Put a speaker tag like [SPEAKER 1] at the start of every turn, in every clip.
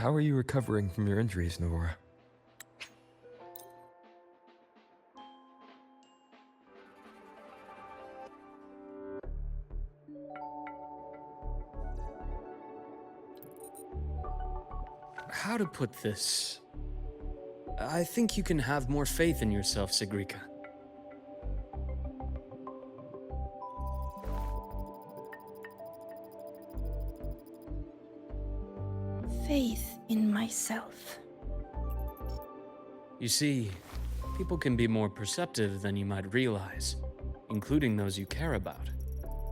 [SPEAKER 1] How are you recovering from your injuries, Nora?
[SPEAKER 2] How to put this? I think you can have more faith in yourself, Sigrika.
[SPEAKER 3] Faith in myself.
[SPEAKER 2] You see, people can be more perceptive than you might realize, including those you care about.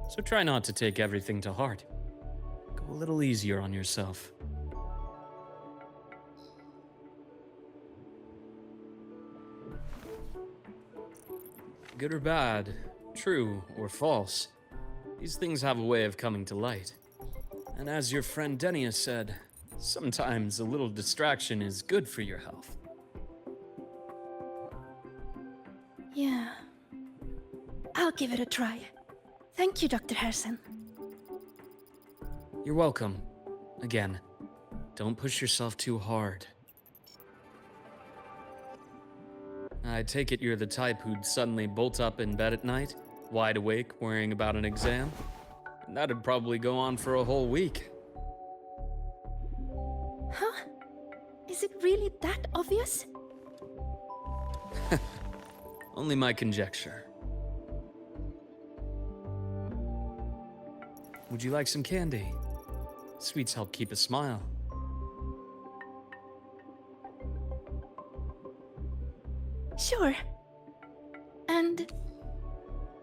[SPEAKER 2] So try not to take everything to heart. Go a little easier on yourself. Good or bad, true or false, these things have a way of coming to light. And as your friend Denia said, sometimes a little distraction is good for your health.
[SPEAKER 3] Yeah. I'll give it a try. Thank you, Dr. Harrison.
[SPEAKER 2] You're welcome. Again, don't push yourself too hard. I take it you're the type who'd suddenly bolt up in bed at night, wide awake, worrying about an exam? And that'd probably go on for a whole week.
[SPEAKER 3] Huh? Is it really that obvious?
[SPEAKER 2] Only my conjecture. Would you like some candy? Sweets help keep a smile.
[SPEAKER 3] Sure. And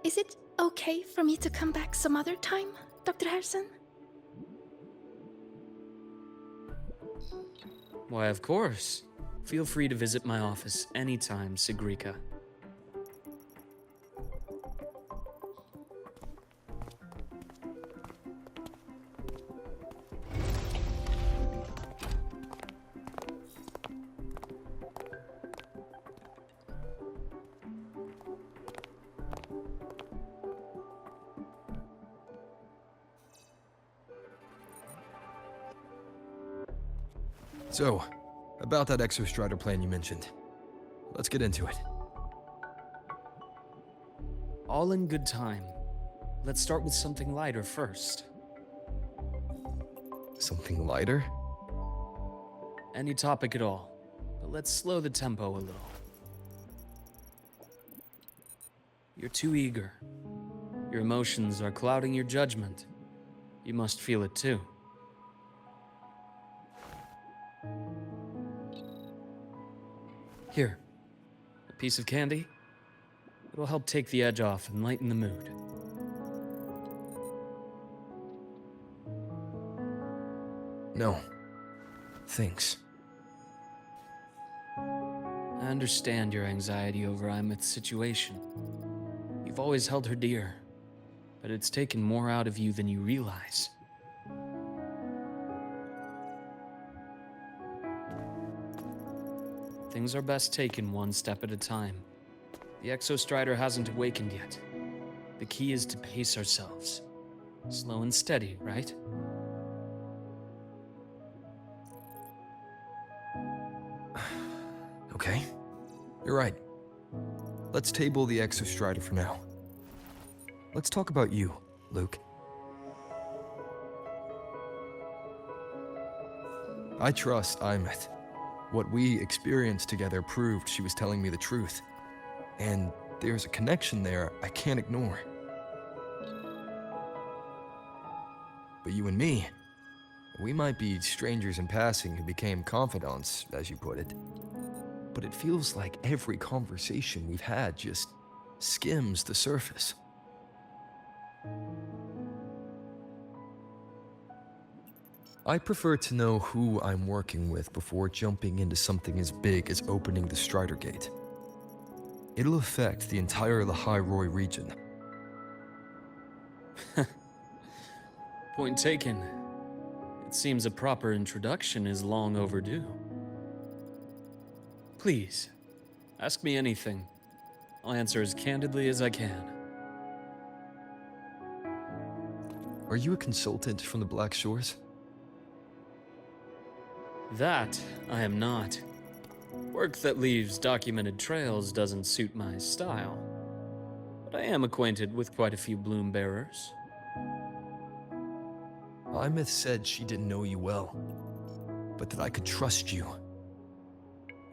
[SPEAKER 3] is it okay for me to come back some other time, Dr. Harrison?
[SPEAKER 2] Why, of course. Feel free to visit my office anytime, Sigrika.
[SPEAKER 1] So, about that exostrider plan you mentioned. Let's get into it.
[SPEAKER 2] All in good time. Let's start with something lighter first.
[SPEAKER 1] Something lighter?
[SPEAKER 2] Any topic at all, but let's slow the tempo a little. You're too eager. Your emotions are clouding your judgment. You must feel it too. Here, a piece of candy. It'll help take the edge off and lighten the mood.
[SPEAKER 1] No. Thanks.
[SPEAKER 2] I understand your anxiety over Imeth's situation. You've always held her dear, but it's taken more out of you than you realize. Things are best taken one step at a time. The Exostrider hasn't awakened yet. The key is to pace ourselves. Slow and steady, right?
[SPEAKER 1] Okay. You're right. Let's table the Exostrider for now. Let's talk about you, Luke. I trust Imeth. What we experienced together proved she was telling me the truth. And there's a connection there I can't ignore. But you and me, we might be strangers in passing who became confidants, as you put it. But it feels like every conversation we've had just skims the surface. I prefer to know who I'm working with before jumping into something as big as opening the Strider Gate. It'll affect the entire Lahai-Roi region.
[SPEAKER 2] Point taken. It seems a proper introduction is long overdue. Please, ask me anything. I'll answer as candidly as I can.
[SPEAKER 1] Are you a consultant from the Black Shores?
[SPEAKER 2] That I am not. Work that leaves documented trails doesn't suit my style. But I am acquainted with quite a few bloom bearers.
[SPEAKER 1] Imeth said she didn't know you well, but that I could trust you.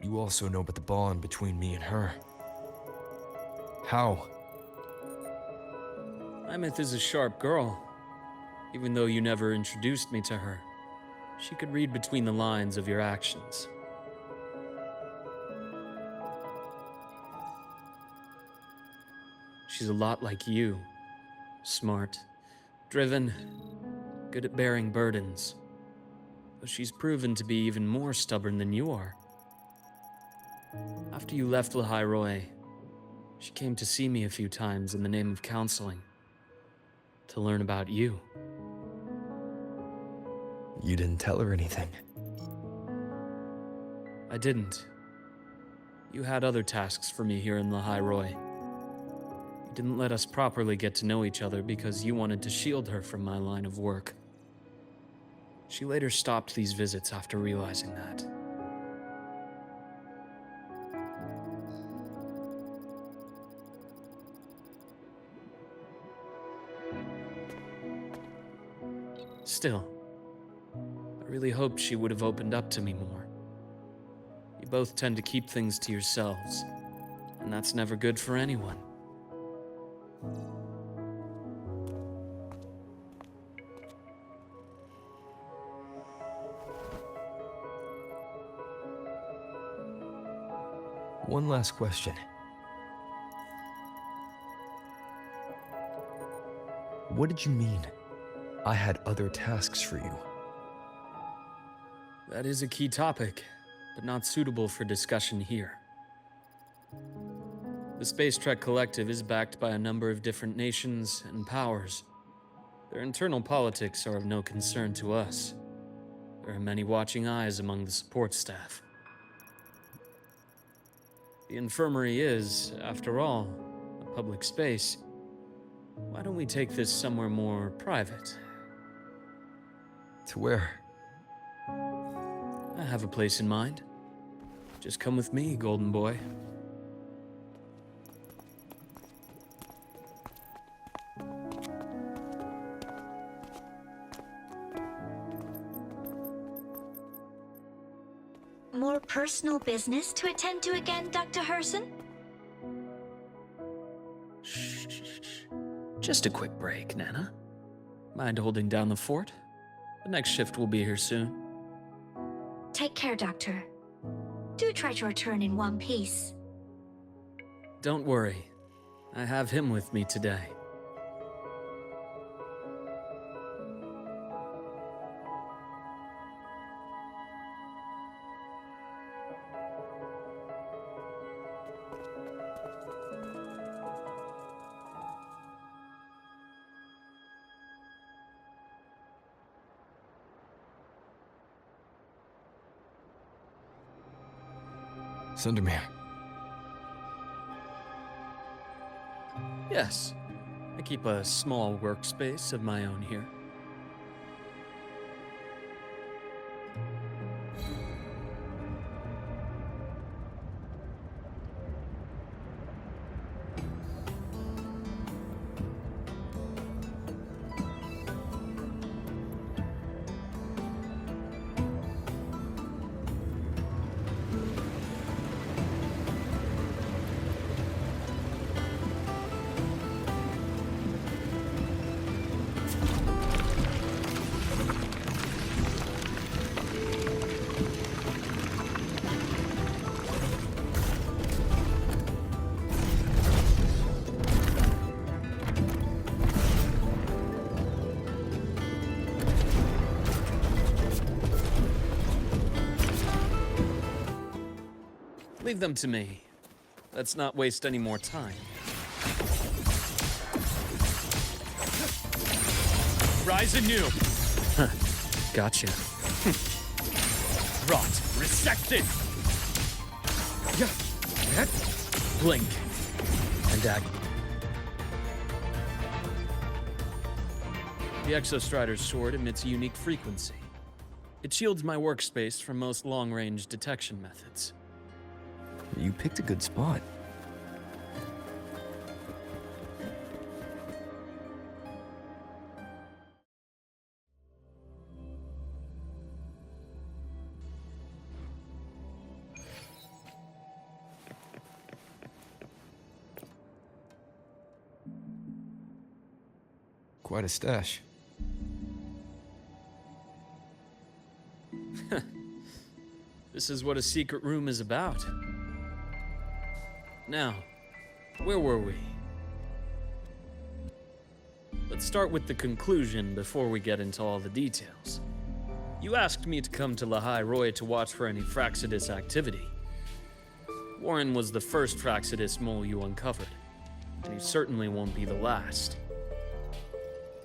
[SPEAKER 1] You also know about the bond between me and her. How?
[SPEAKER 2] Imeth is a sharp girl. Even though you never introduced me to her, she could read between the lines of your actions. She's a lot like you. Smart, driven, good at bearing burdens. But she's proven to be even more stubborn than you are. After you left Lahairoi, she came to see me a few times in the name of counseling. To learn about you.
[SPEAKER 1] You didn't tell her anything.
[SPEAKER 2] I didn't. You had other tasks for me here in Lahairoi. You didn't let us properly get to know each other because you wanted to shield her from my line of work. She later stopped these visits after realizing that. Still, I really hoped she would have opened up to me more. You both tend to keep things to yourselves, and that's never good for anyone.
[SPEAKER 1] One last question. What did you mean? I had other tasks for you.
[SPEAKER 2] That is a key topic, but not suitable for discussion here. The Space Trek Collective is backed by a number of different nations and powers. Their internal politics are of no concern to us. There are many watching eyes among the support staff. The infirmary is, after all, a public space. Why don't we take this somewhere more private?
[SPEAKER 1] To where?
[SPEAKER 2] I have a place in mind. Just come with me, Golden Boy.
[SPEAKER 4] More personal business to attend to again, Dr. Herson?
[SPEAKER 2] Shh. Just a quick break, Nana. Mind holding down the fort? The next shift will be here soon.
[SPEAKER 4] Take care, Doctor. Do try to return in one piece.
[SPEAKER 2] Don't worry. I have him with me today.
[SPEAKER 1] Sundermere.
[SPEAKER 2] Yes. I keep a small workspace of my own here. Leave them to me. Let's not waste any more time. Rise anew! Gotcha. Rot. Resected! Blink. And act. The Exostrider's sword emits a unique frequency. It shields my workspace from most long-range detection methods.
[SPEAKER 1] You picked a good spot. Quite a stash.
[SPEAKER 2] This is what a secret room is about. Now, where were we? Let's start with the conclusion before we get into all the details. You asked me to come to Lahai Roy to watch for any Fraxidus activity. Warren was the first Fraxidus mole you uncovered, and he certainly won't be the last.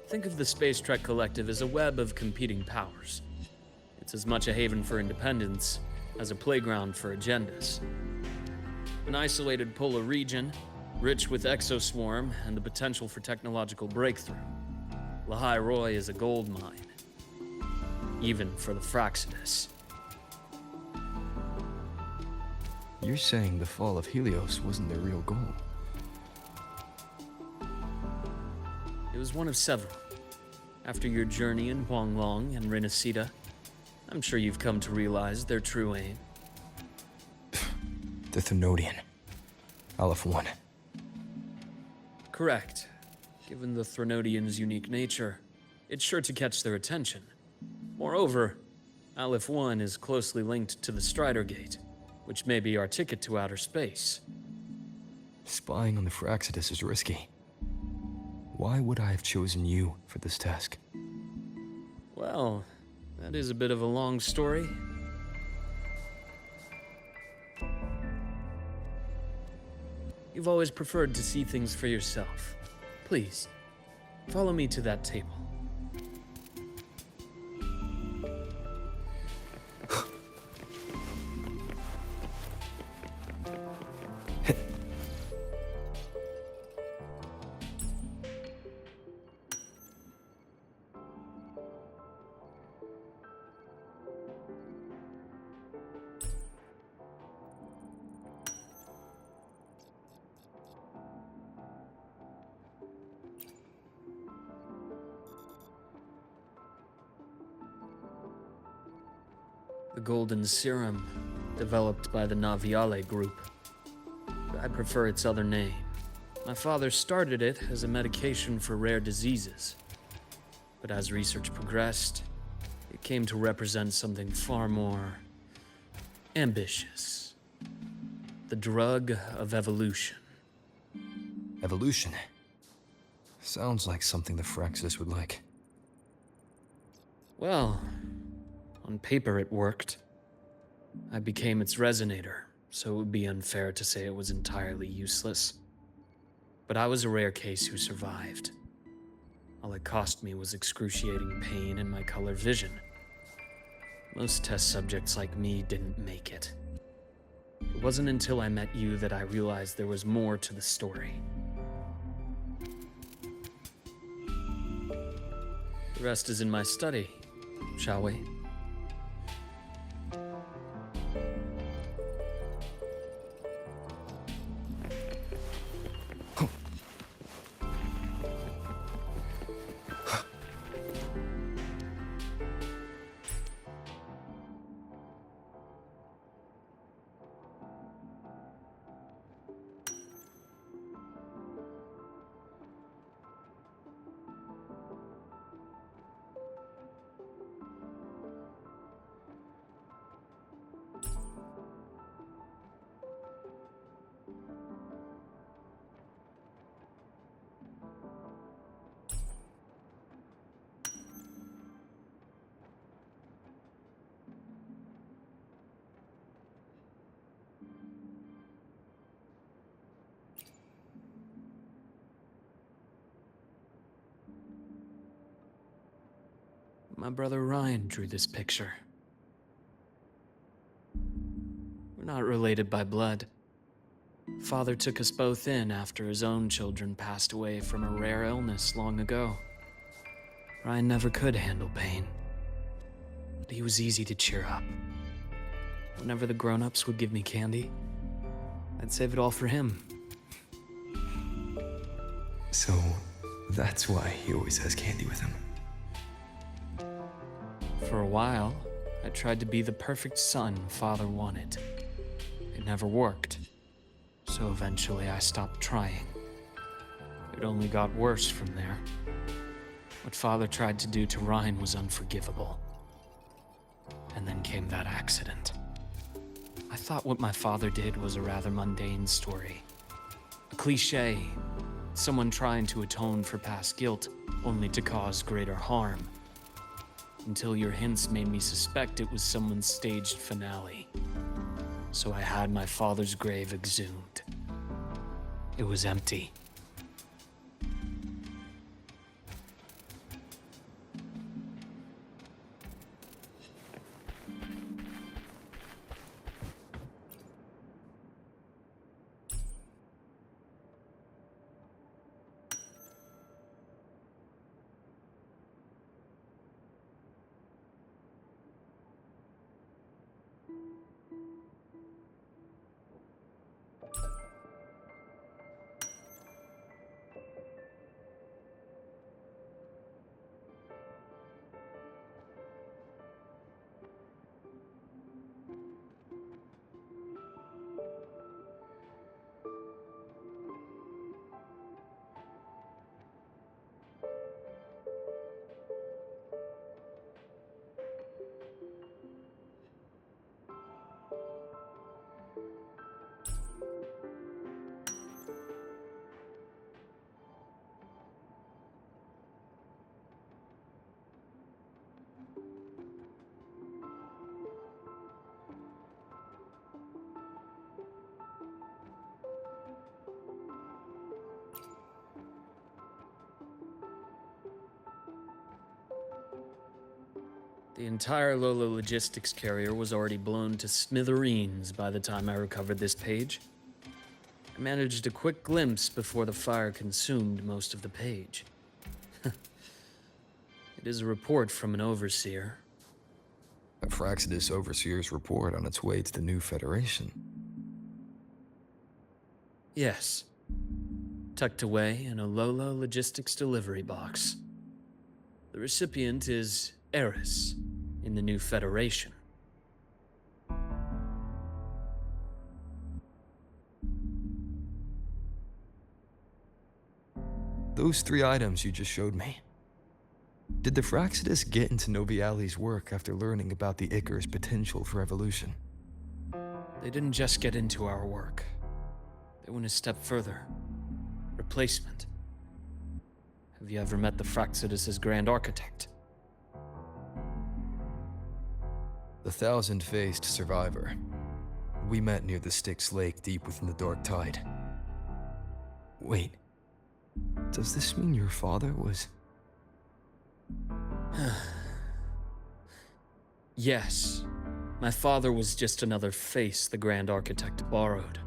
[SPEAKER 2] Think of the Space Trek Collective as a web of competing powers. It's as much a haven for independence as a playground for agendas. An isolated polar region, rich with exoswarm and the potential for technological breakthrough. Lahai Roy is a gold mine, even for the Fraxidus.
[SPEAKER 1] You're saying the fall of Helios wasn't their real goal?
[SPEAKER 2] It was one of several. After your journey in Huanglong and Renacida, I'm sure you've come to realize their true aim.
[SPEAKER 1] The Thenodian. Aleph 1.
[SPEAKER 2] Correct. Given the Thenodian's unique nature, it's sure to catch their attention. Moreover, Aleph 1 is closely linked to the Strider Gate, which may be our ticket to outer space.
[SPEAKER 1] Spying on the Fraxidus is risky. Why would I have chosen you for this task?
[SPEAKER 2] Well, that is a bit of a long story. You've always preferred to see things for yourself. Please, follow me to that table. The golden serum, developed by the Naviale group. I prefer its other name. My father started it as a medication for rare diseases. But as research progressed, it came to represent something far more ambitious. The drug of evolution.
[SPEAKER 1] Evolution. Sounds like something the Fraxidus would like.
[SPEAKER 2] Well, on paper it worked. I became its resonator, so it would be unfair to say it was entirely useless. But I was a rare case who survived. All it cost me was excruciating pain and my color vision. Most test subjects like me didn't make it. It wasn't until I met you that I realized there was more to the story. The rest is in my study, shall we? My brother Ryan drew this picture. We're not related by blood. Father took us both in after his own children passed away from a rare illness long ago. Ryan never could handle pain. but he was easy to cheer up. Whenever the grown-ups would give me candy, I'd save it all for him.
[SPEAKER 1] So, that's why he always has candy with him.
[SPEAKER 2] For a while, I tried to be the perfect son Father wanted. It never worked, so eventually I stopped trying. It only got worse from there. What Father tried to do to Ryan was unforgivable. And then came that accident. I thought what my father did was a rather mundane story. A cliché. Someone trying to atone for past guilt, only to cause greater harm. Until your hints made me suspect it was someone's staged finale. So I had my father's grave exhumed. It was empty. The entire Lola logistics carrier was already blown to smithereens by the time I recovered this page. I managed a quick glimpse before the fire consumed most of the page. It is a report from an overseer.
[SPEAKER 1] A Fraxidus Overseer's report on its way to the new Federation.
[SPEAKER 2] Yes. Tucked away in a Lola logistics delivery box. The recipient is Eris in the new Federation.
[SPEAKER 1] Those 3 items you just showed me. Did the Fraxidus get into Noviali's work after learning about the Icar's potential for evolution?
[SPEAKER 2] They didn't just get into our work. They went a step further. Replacement. Have you ever met the Fraxidus's Grand Architect?
[SPEAKER 1] The thousand-faced survivor. We met near the Styx Lake deep within the Dark Tide. Wait. Does this mean your father was...
[SPEAKER 2] Yes. My father was just another face the Grand Architect borrowed.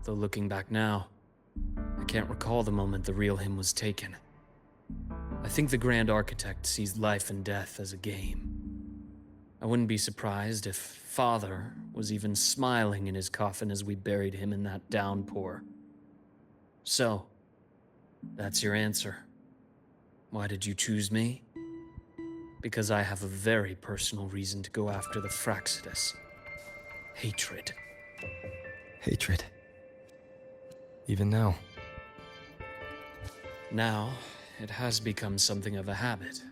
[SPEAKER 2] Though looking back now, I can't recall the moment the real him was taken. I think the Grand Architect sees life and death as a game. I wouldn't be surprised if Father was even smiling in his coffin as we buried him in that downpour. So, that's your answer. Why did you choose me? Because I have a very personal reason to go after the Fraxidus. Hatred.
[SPEAKER 1] hatred? Even now?
[SPEAKER 2] Now, it has become something of a habit.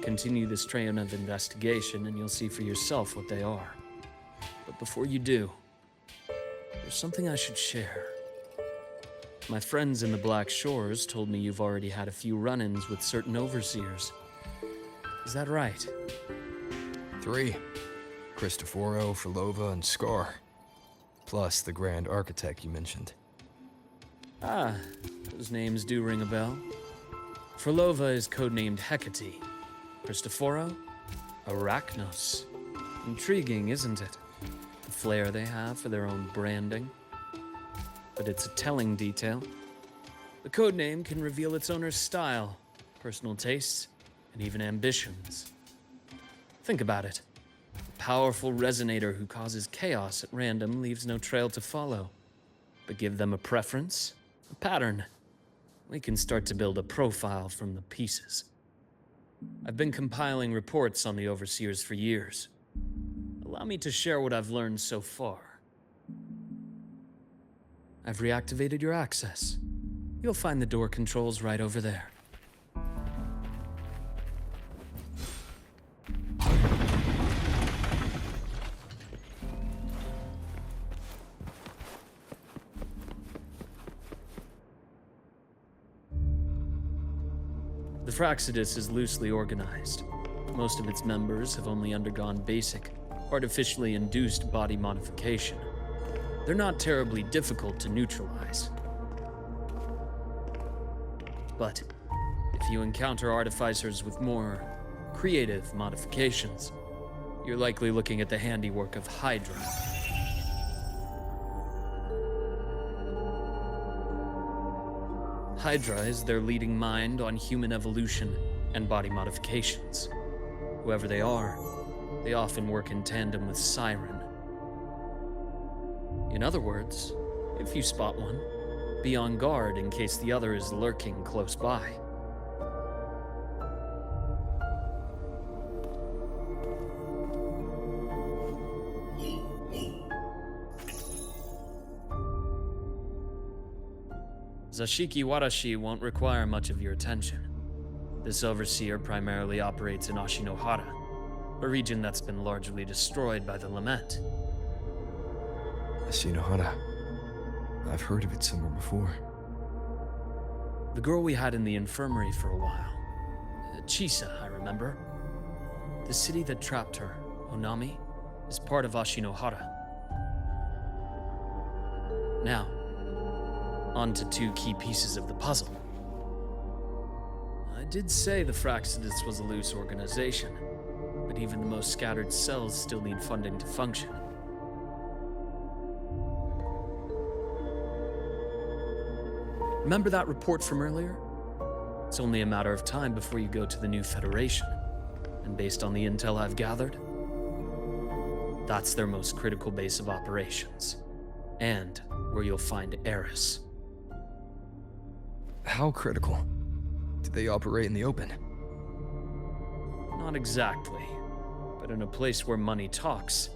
[SPEAKER 2] Continue this train of investigation and you'll see for yourself what they are. But before you do, there's something I should share. My friends in the Black Shores told me you've already had a few run-ins with certain overseers. Is that right?
[SPEAKER 1] 3. Cristoforo, Frolova, and Scar. Plus the Grand Architect you mentioned.
[SPEAKER 2] Ah, those names do ring a bell. Frolova is codenamed Hecate. Cristoforo? Arachnos. Intriguing, isn't it? The flair they have for their own branding. But it's a telling detail. The codename can reveal its owner's style, personal tastes, and even ambitions. Think about it. A powerful resonator who causes chaos at random leaves no trail to follow. But give them a preference, a pattern. We can start to build a profile from the pieces. I've been compiling reports on the Overseers for years. Allow me to share what I've learned so far. I've reactivated your access. You'll find the door controls right over there. The Fraxidus is loosely organized. Most of its members have only undergone basic, artificially induced body modification. They're not terribly difficult to neutralize. But if you encounter artificers with more creative modifications, you're likely looking at the handiwork of Hydra. Hydra is their leading mind on human evolution and body modifications. Whoever they are, they often work in tandem with Siren. In other words, if you spot one, be on guard in case the other is lurking close by. Zashiki Warashi won't require much of your attention. This overseer primarily operates in Ashinohara, a region that's been largely destroyed by the Lament.
[SPEAKER 1] Ashinohara. I've heard of it somewhere before.
[SPEAKER 2] The girl we had in the infirmary for a while. Chisa, I remember. The city that trapped her, Onami, is part of Ashinohara. Now, on to two key pieces of the puzzle. I did say the Fraxidus was a loose organization, but even the most scattered cells still need funding to function. Remember that report from earlier? It's only a matter of time before you go to the new Federation. And based on the intel I've gathered, that's their most critical base of operations. And where you'll find Eris.
[SPEAKER 1] How critical? Do they operate in the open?
[SPEAKER 2] Not exactly. But in a place where money talks,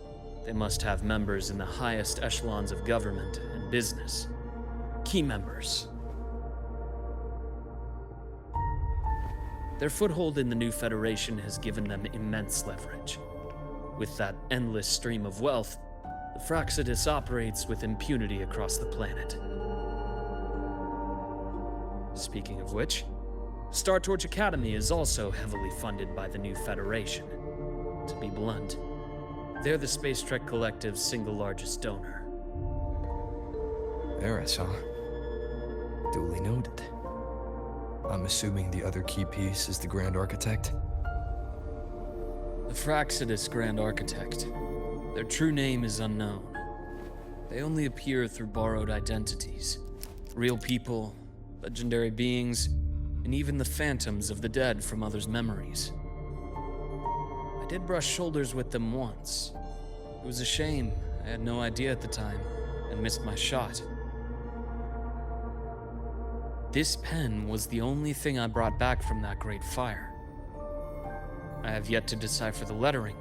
[SPEAKER 2] they must have members in the highest echelons of government and business. Key members. Their foothold in the new Federation has given them immense leverage. With that endless stream of wealth, the Fraxidus operates with impunity across the planet. Speaking of which, Star Torch Academy is also heavily funded by the new Federation. To be blunt, they're the Space Trek Collective's single largest donor.
[SPEAKER 1] Eris, huh? Duly noted. I'm assuming the other key piece is the Grand Architect?
[SPEAKER 2] The Fraxidus Grand Architect. Their true name is unknown. They only appear through borrowed identities. Real people, legendary beings, and even the phantoms of the dead from others' memories. I did brush shoulders with them once. It was a shame. I had no idea at the time, and missed my shot. This pen was the only thing I brought back from that great fire. I have yet to decipher the lettering,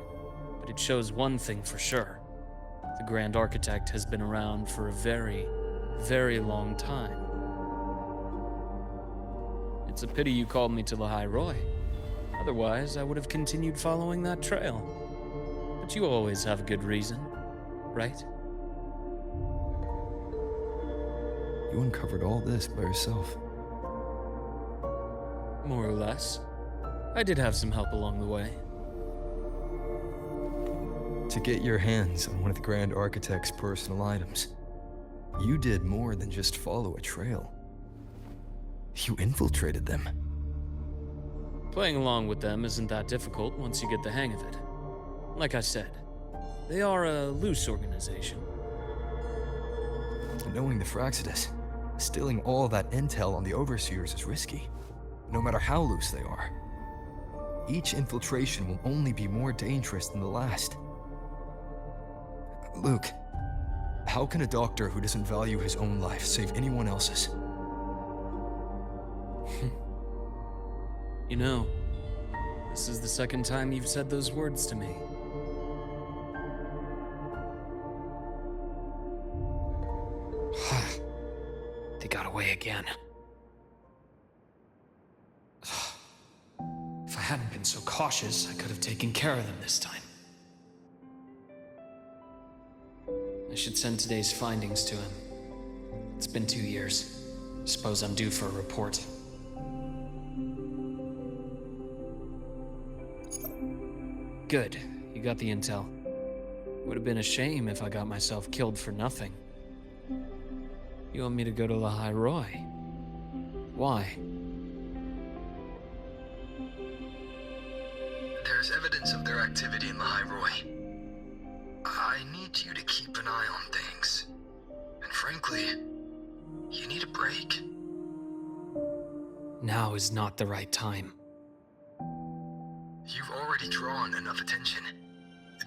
[SPEAKER 2] but it shows one thing for sure. The Grand Architect has been around for a very, very long time. It's a pity you called me to the High Roy. Otherwise, I would have continued following that trail. But you always have a good reason, right?
[SPEAKER 1] You uncovered all this by yourself.
[SPEAKER 2] More or less. I did have some help along the way.
[SPEAKER 1] To get your hands on one of the Grand Architect's personal items, you did more than just follow a trail. You infiltrated them.
[SPEAKER 2] Playing along with them isn't that difficult once you get the hang of it. Like I said, they are a loose organization.
[SPEAKER 1] Knowing the Fraxidus, stealing all that intel on the Overseers is risky, no matter how loose they are. each infiltration will only be more dangerous than the last. Luke, how can a doctor who doesn't value his own life save anyone else's?
[SPEAKER 2] You know, this is the second time you've said those words to me.
[SPEAKER 5] They got away again. If I hadn't been so cautious, I could have taken care of them this time. I should send today's findings to him. It's been 2 years. Suppose I'm due for a report.
[SPEAKER 2] Good, you got the intel. Would have been a shame if I got myself killed for nothing. You want me to go to La High Roy? Why?
[SPEAKER 1] There's evidence of their activity in La High Roy. I need you to keep an eye on things. And frankly, you need a break.
[SPEAKER 5] Now is not the right time.
[SPEAKER 1] You've already drawn enough attention.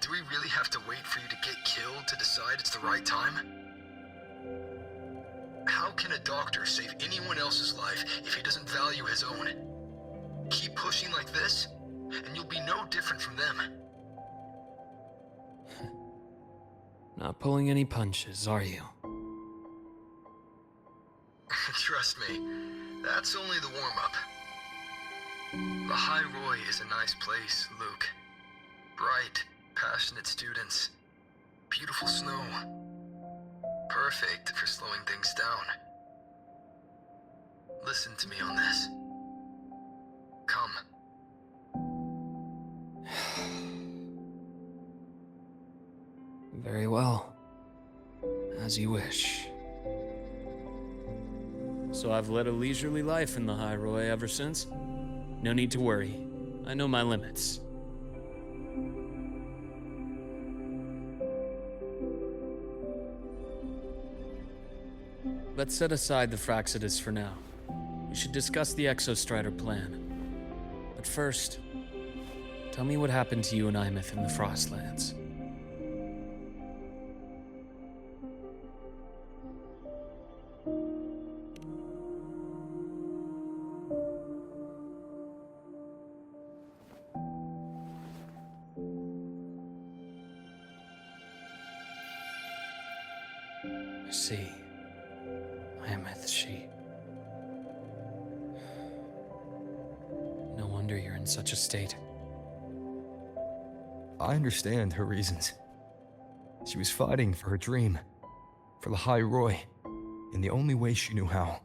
[SPEAKER 1] Do we really have to wait for you to get killed to decide it's the right time? How can a doctor save anyone else's life if he doesn't value his own? Keep pushing like this, and you'll be no different from them.
[SPEAKER 2] Not pulling any punches, are you?
[SPEAKER 1] Trust me, that's only the warm-up. The High Roy is a nice place, Luke. Bright, passionate students. Beautiful snow. Perfect for slowing things down. Listen to me on this. Come.
[SPEAKER 2] Very well. As you wish. So I've led a leisurely life in the High Roy ever since. No need to worry. I know my limits. Let's set aside the Fraxidus for now. We should discuss the Exostrider plan. But first, tell me what happened to you and Imeth in the Frostlands. I see. Imeth, she... No wonder you're in such a state.
[SPEAKER 1] I understand her reasons. She was fighting for her dream, for the High Roy, in the only way she knew how.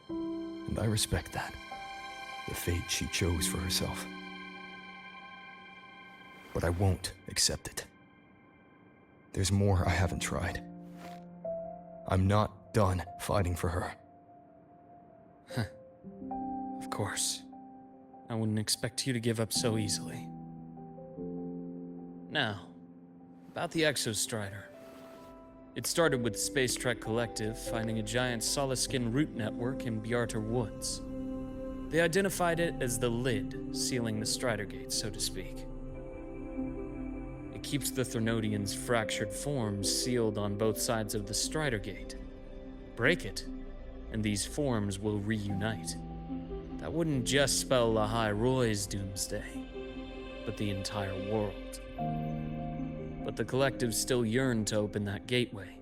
[SPEAKER 1] And I respect that, the fate she chose for herself. But I won't accept it. There's more I haven't tried. I'm not done fighting for her.
[SPEAKER 2] Of course. I wouldn't expect you to give up so easily. Now, about the Exostrider. It started with Space Trek Collective finding a giant solid-skin root network in Bjarter Woods. They identified it as the lid, sealing the Strider Gate, so to speak. It keeps the Threnodians' fractured forms sealed on both sides of the Strider Gate. Break it, and these forms will reunite. That wouldn't just spell La High Roy's doomsday, but the entire world. But the Collective still yearned to open that gateway,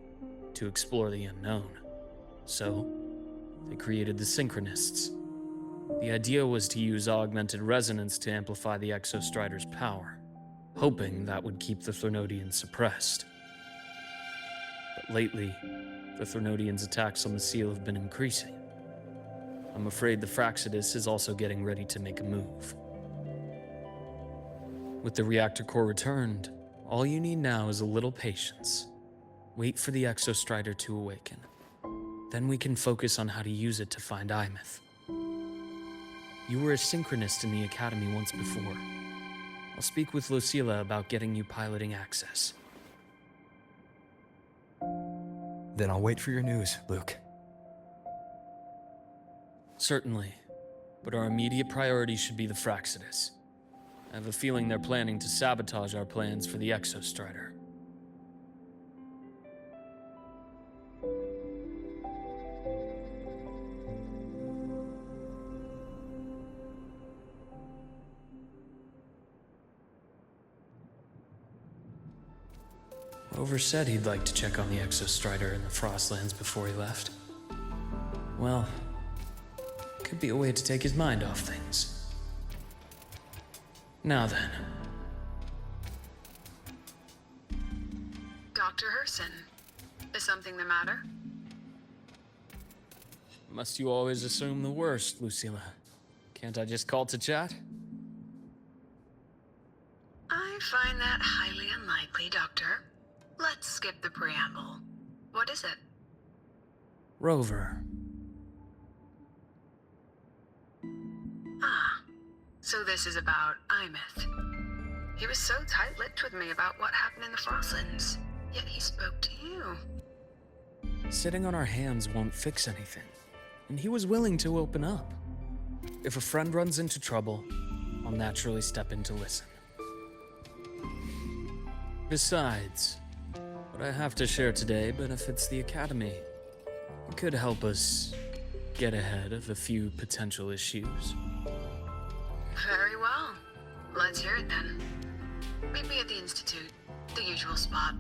[SPEAKER 2] to explore the unknown. So, they created the Synchronists. The idea was to use augmented resonance to amplify the Exostrider's power, hoping that would keep the Threnodians suppressed. But lately, the Threnodians' attacks on the seal have been increasing. I'm afraid the Fraxidus is also getting ready to make a move. With the reactor core returned, all you need now is a little patience. Wait for the Exostrider to awaken. Then we can focus on how to use it to find Imeth. You were a synchronist in the Academy once before. I'll speak with Lucilla about getting you piloting access.
[SPEAKER 1] Then I'll wait for your news, Luke.
[SPEAKER 2] Certainly. But our immediate priority should be the Fraxidus. I have a feeling they're planning to sabotage our plans for the Exostrider. Rover said he'd like to check on the Exostrider in the Frostlands before he left. Well, could be a way to take his mind off things. Now then.
[SPEAKER 6] Dr. Herson, is something the matter?
[SPEAKER 2] Must you always assume the worst, Lucilla? Can't I just call to chat?
[SPEAKER 6] I find that highly unlikely, Doctor. Let's skip the preamble. What is it?
[SPEAKER 2] Rover.
[SPEAKER 6] Ah, so this is about Imeth. He was so tight-lipped with me about what happened in the Frostlands, yet he spoke to you.
[SPEAKER 2] Sitting on our hands won't fix anything, and he was willing to open up. If a friend runs into trouble, I'll naturally step in to listen. Besides, what I have to share today benefits the Academy. It could help us get ahead of a few potential issues.
[SPEAKER 6] Very well. Let's hear it then. Meet me at the Institute, the usual spot.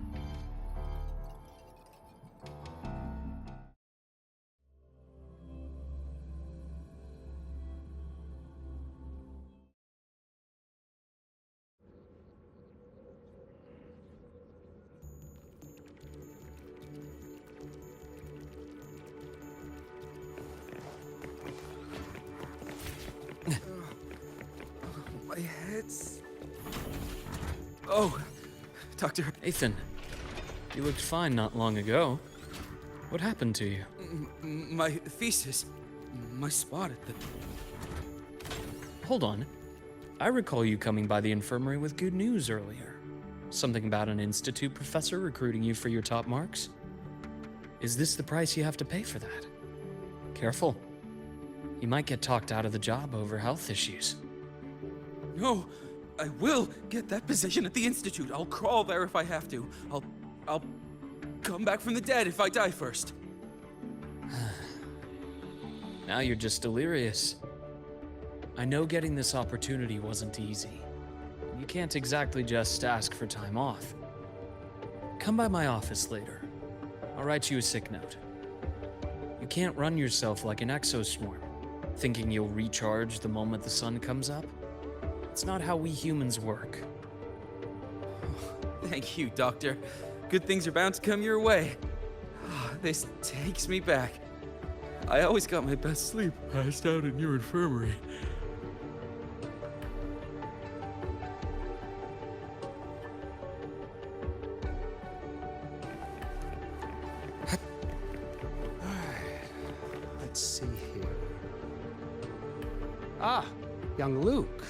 [SPEAKER 7] My head's... Oh, Doctor.
[SPEAKER 2] Ethan, you looked fine not long ago. What happened to you?
[SPEAKER 7] My thesis. My spot at the...
[SPEAKER 2] Hold on. I recall you coming by the infirmary with good news earlier. Something about an institute professor recruiting you for your top marks? Is this the price you have to pay for that? Careful. You might get talked out of the job over health issues.
[SPEAKER 7] No, I will get that position at the Institute. I'll crawl there if I have to. I'll come back from the dead if I die first.
[SPEAKER 2] Now you're just delirious. I know getting this opportunity wasn't easy. You can't exactly just ask for time off. Come by my office later. I'll write you a sick note. You can't run yourself like an exoswarm, thinking you'll recharge the moment the sun comes up. It's not how we humans work.
[SPEAKER 7] Thank you, Doctor. Good things are bound to come your way. This takes me back. I always got my best sleep passed out in your infirmary.
[SPEAKER 8] Let's see here. Ah, young Luke.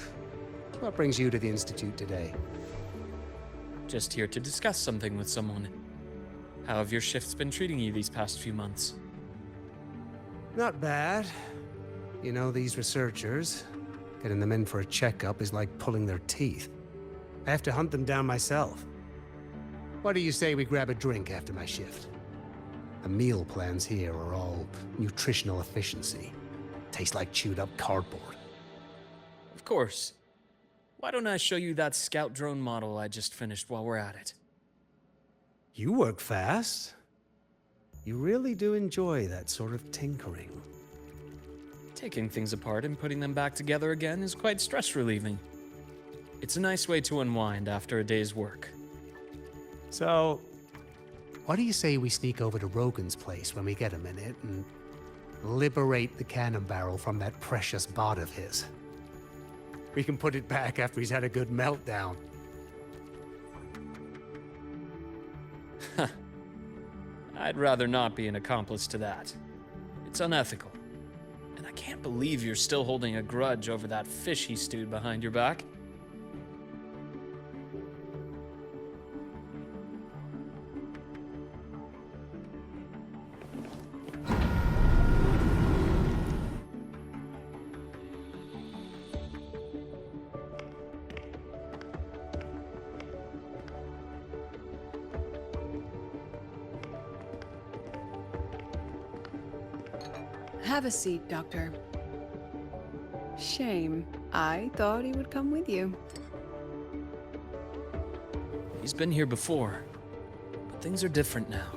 [SPEAKER 8] What brings you to the Institute today?
[SPEAKER 2] Just here to discuss something with someone. How have your shifts been treating you these past few months?
[SPEAKER 8] Not bad. You know, these researchers, getting them in for a checkup is like pulling their teeth. I have to hunt them down myself. What do you say we grab a drink after my shift? The meal plans here are all nutritional efficiency. Taste like chewed up cardboard.
[SPEAKER 2] Of course. Why don't I show you that scout drone model I just finished while we're at it?
[SPEAKER 8] You work fast. You really do enjoy that sort of tinkering.
[SPEAKER 2] Taking things apart and putting them back together again is quite stress-relieving. It's a nice way to unwind after a day's work.
[SPEAKER 8] So, what do you say we sneak over to Rogan's place when we get a minute and liberate the cannon barrel from that precious bot of his? We can put it back after he's had a good meltdown.
[SPEAKER 2] I'd rather not be an accomplice to that. It's unethical. And I can't believe you're still holding a grudge over that fish he stewed behind your back.
[SPEAKER 9] Have a seat, Doctor. Shame. I thought he would come with you.
[SPEAKER 2] He's been here before, but things are different now.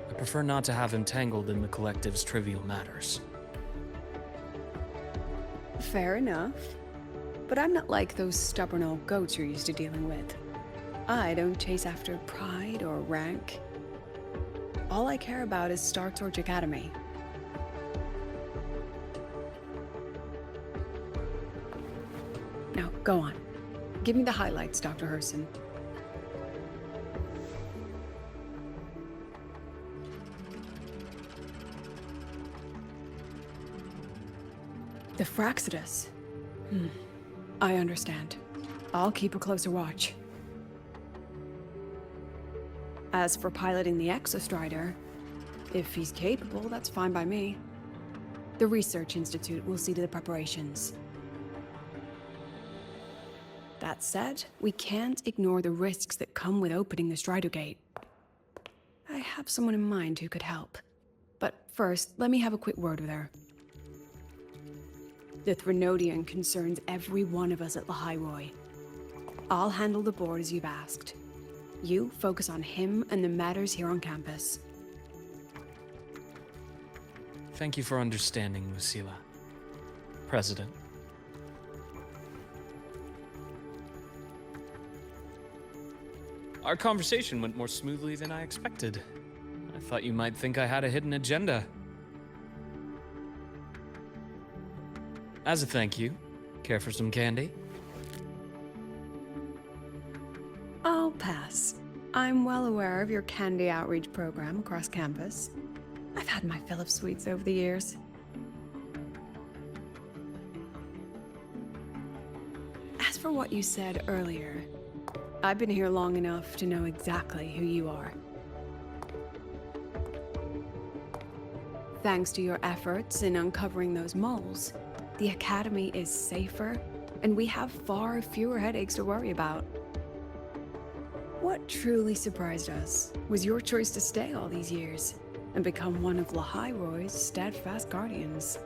[SPEAKER 2] I prefer not to have him tangled in the collective's trivial matters.
[SPEAKER 9] Fair enough. But I'm not like those stubborn old goats you're used to dealing with. I don't chase after pride or rank. All I care about is Star Torch Academy. Now, go on. Give me the highlights, Dr. Herson. The Fraxidus. I understand. I'll keep a closer watch. As for piloting the Exostrider, if he's capable, that's fine by me. The Research Institute will see to the preparations. That said, we can't ignore the risks that come with opening the Strider Gate. I have someone in mind who could help. But first, let me have a quick word with her. The Threnodian concerns every one of us at Lahairoi. I'll handle the board as you've asked. You focus on him and the matters here on campus.
[SPEAKER 2] Thank you for understanding, Lucilla. President. Our conversation went more smoothly than I expected. I thought you might think I had a hidden agenda. As a thank you, care for some candy?
[SPEAKER 9] I'll pass. I'm well aware of your candy outreach program across campus. I've had my fill of sweets over the years. As for what you said earlier, I've been here long enough to know exactly who you are. Thanks to your efforts in uncovering those moles, the Academy is safer, and we have far fewer headaches to worry about. What truly surprised us was your choice to stay all these years and become one of Lahairoi's steadfast guardians.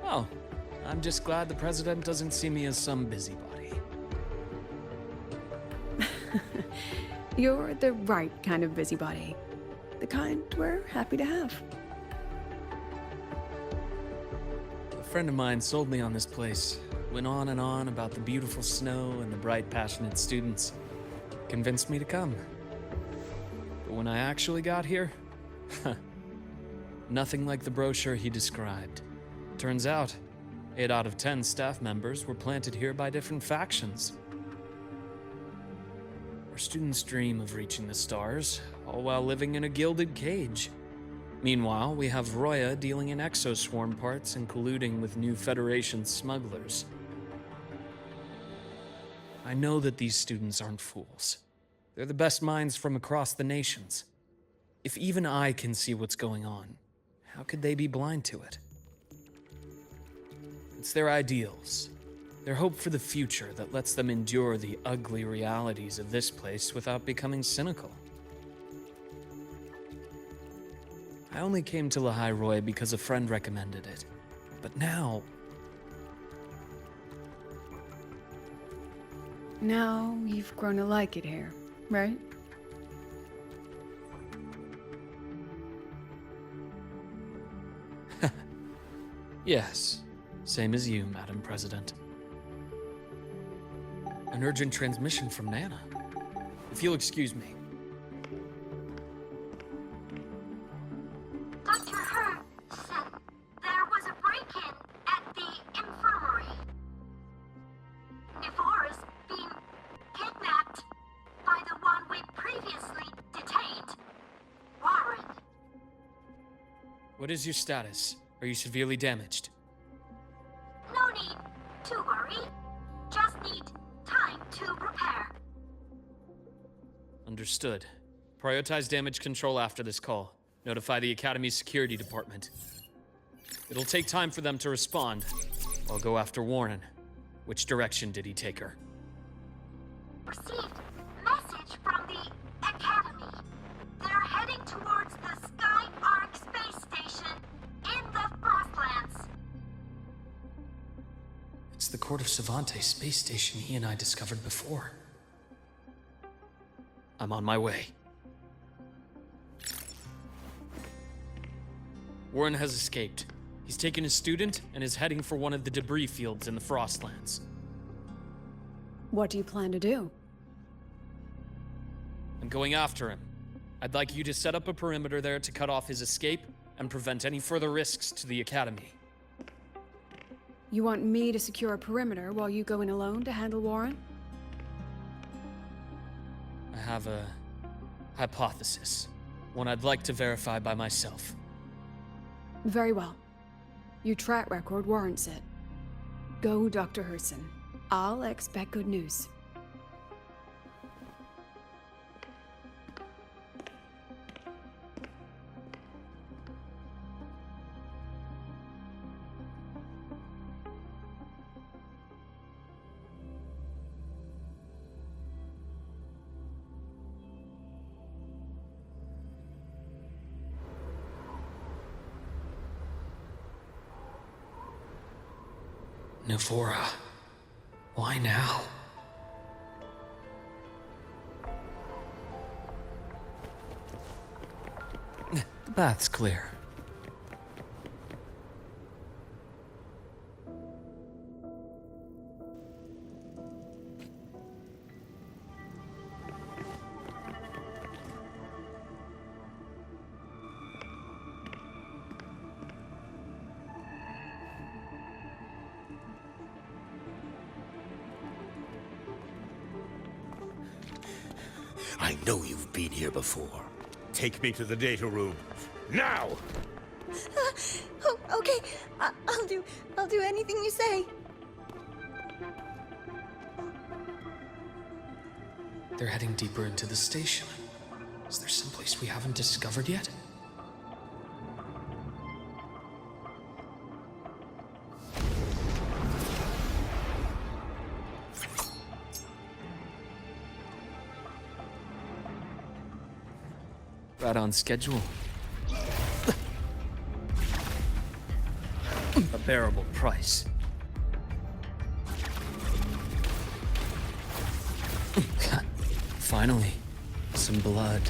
[SPEAKER 2] Oh, I'm just glad the President doesn't see me as some busybody.
[SPEAKER 9] You're the right kind of busybody. The kind we're happy to have.
[SPEAKER 2] A friend of mine sold me on this place. Went on and on about the beautiful snow and the bright, passionate students. Convinced me to come. But when I actually got here, nothing like the brochure he described. Turns out, 8 out of 10 staff members were planted here by different factions. Our students dream of reaching the stars, all while living in a gilded cage. Meanwhile, we have Roya dealing in exoswarm parts and colluding with new Federation smugglers. I know that these students aren't fools. They're the best minds from across the nations. If even I can see what's going on, how could they be blind to it? It's their ideals, their hope for the future that lets them endure the ugly realities of this place without becoming cynical. I only came to Lahairoi because a friend recommended it. But now...
[SPEAKER 9] Now you've grown to like it here, right?
[SPEAKER 2] Yes, same as you, Madam President. An urgent transmission from Nana. If you'll excuse me.
[SPEAKER 4] Dr. Herson, there was a break-in at the infirmary. Ivor is being kidnapped by the one we previously detained, Warren.
[SPEAKER 2] What is your status? Are you severely damaged?
[SPEAKER 4] No need to worry. Just need time to repair.
[SPEAKER 2] Understood. Prioritize damage control after this call. Notify the Academy's security department. It'll take time for them to respond. I'll go after Warren. Which direction did he take her?
[SPEAKER 4] Received message from the Academy. They're heading towards the Sky
[SPEAKER 5] the Court of Savante space station he and I discovered before.
[SPEAKER 2] I'm on my way. Warren has escaped. He's taken a student and is heading for one of the debris fields in the Frostlands.
[SPEAKER 9] What do you plan to do?
[SPEAKER 2] I'm going after him. I'd like you to set up a perimeter there to cut off his escape and prevent any further risks to the Academy.
[SPEAKER 9] You want me to secure a perimeter while you go in alone to handle Warren?
[SPEAKER 2] I have a hypothesis, one I'd like to verify by myself.
[SPEAKER 9] Very well. Your track record warrants it. Go, Dr. Herson. I'll expect good news.
[SPEAKER 5] Navora. Why now?
[SPEAKER 2] The bath's clear.
[SPEAKER 10] I know you've been here before. Take me to the data room. Now!
[SPEAKER 3] Oh, okay. I'll do anything you say.
[SPEAKER 5] They're heading deeper into the station. Is there someplace we haven't discovered yet?
[SPEAKER 2] Right on schedule. A bearable price. Finally, some blood.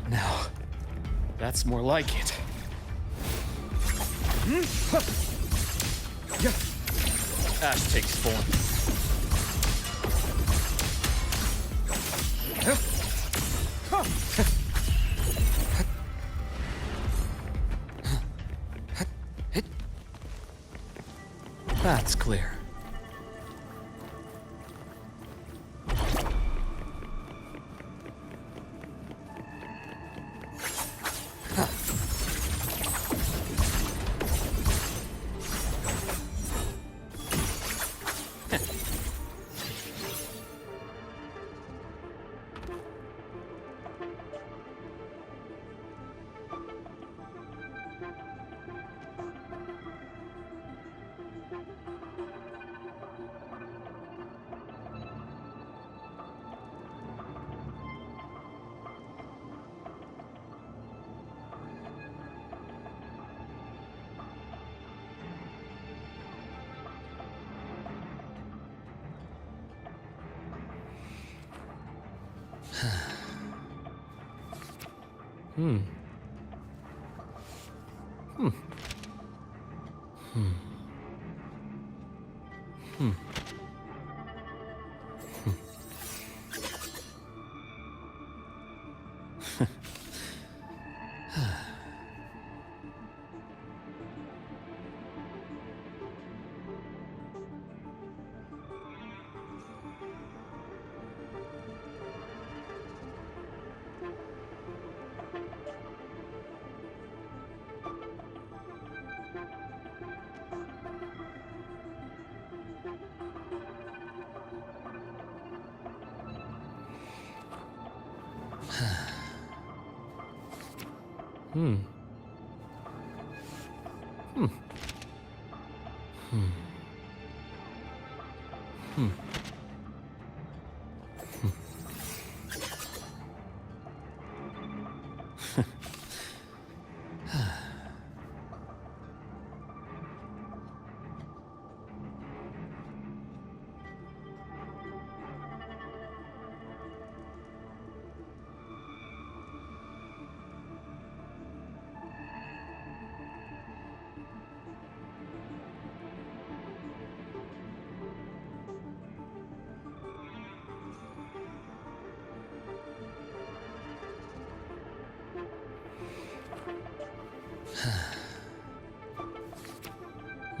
[SPEAKER 2] Now, that's more like it. Ash takes form. That's clear.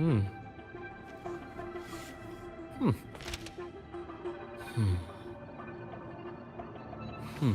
[SPEAKER 2] Hmm. Hmm. Hmm. Hmm.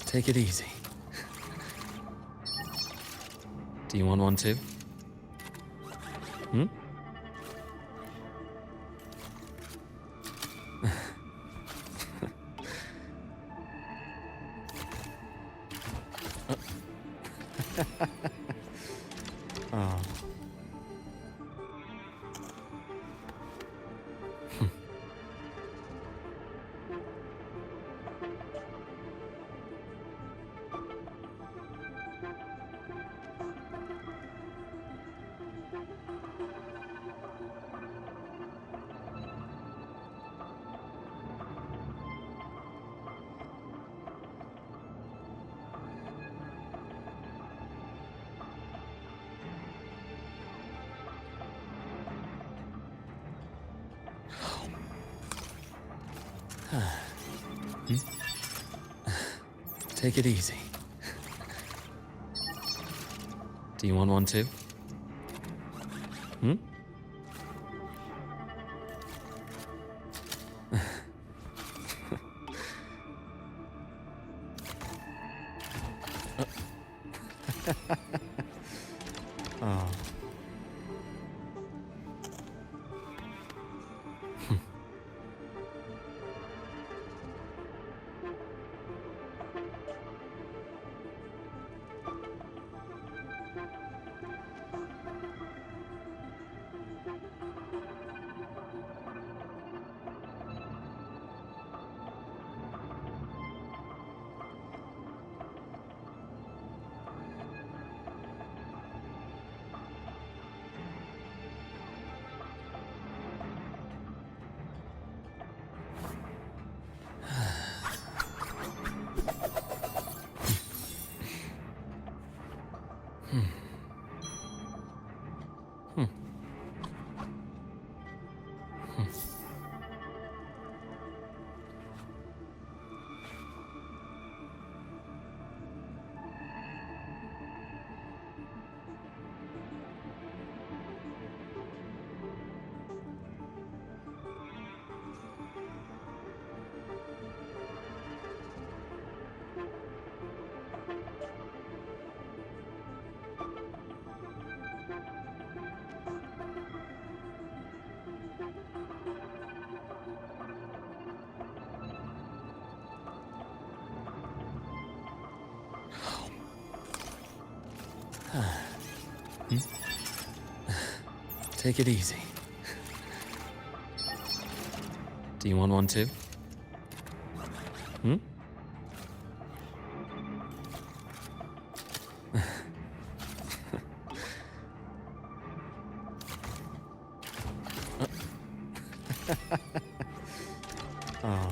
[SPEAKER 2] Take it easy. Do you want one too? Hmm? Oh. Take it easy. Do you want one too? Hmm? Oh. Take it easy. Do you want one too? Hmm? Oh.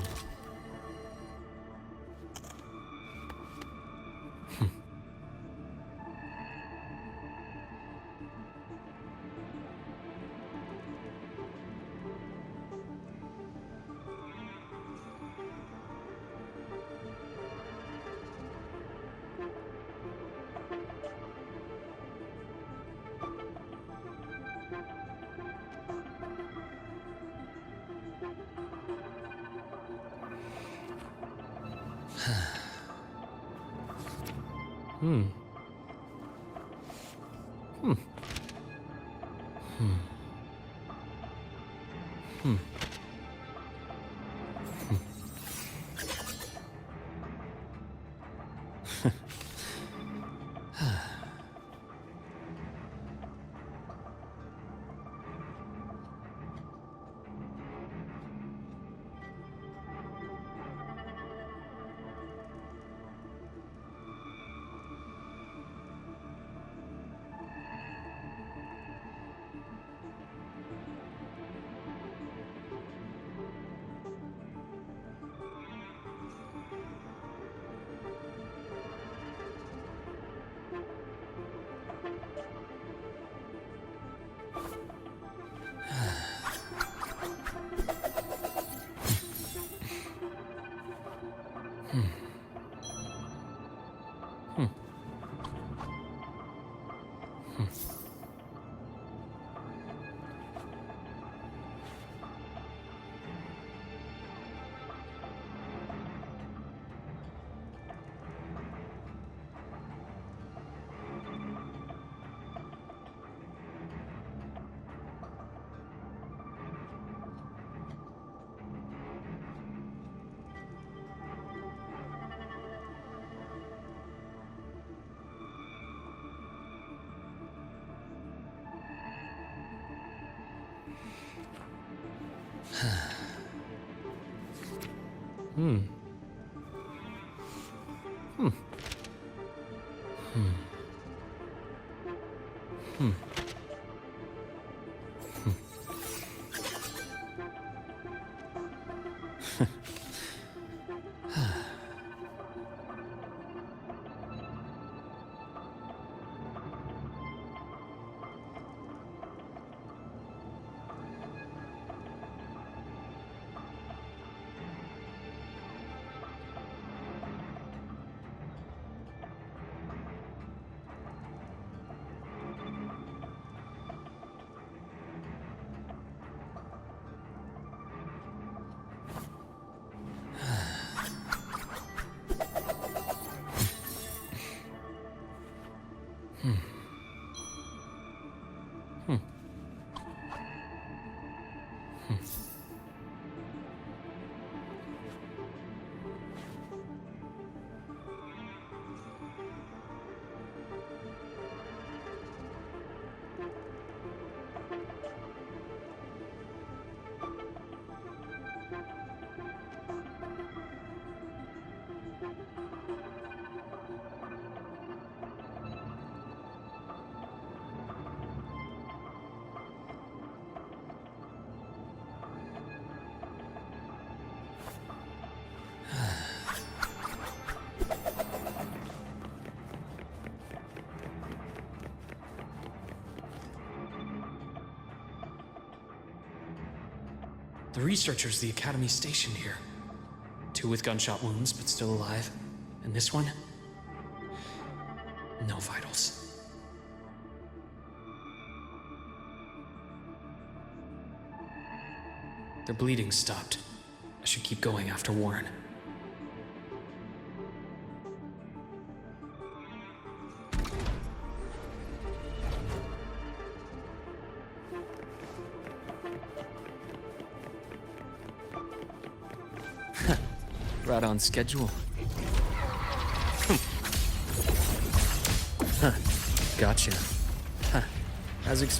[SPEAKER 5] The researchers the Academy stationed here. 2 with gunshot wounds, but still alive. And this one? No vitals. Their bleeding stopped. I should keep going after Warren.
[SPEAKER 2] Right on schedule. Gotcha. As expected.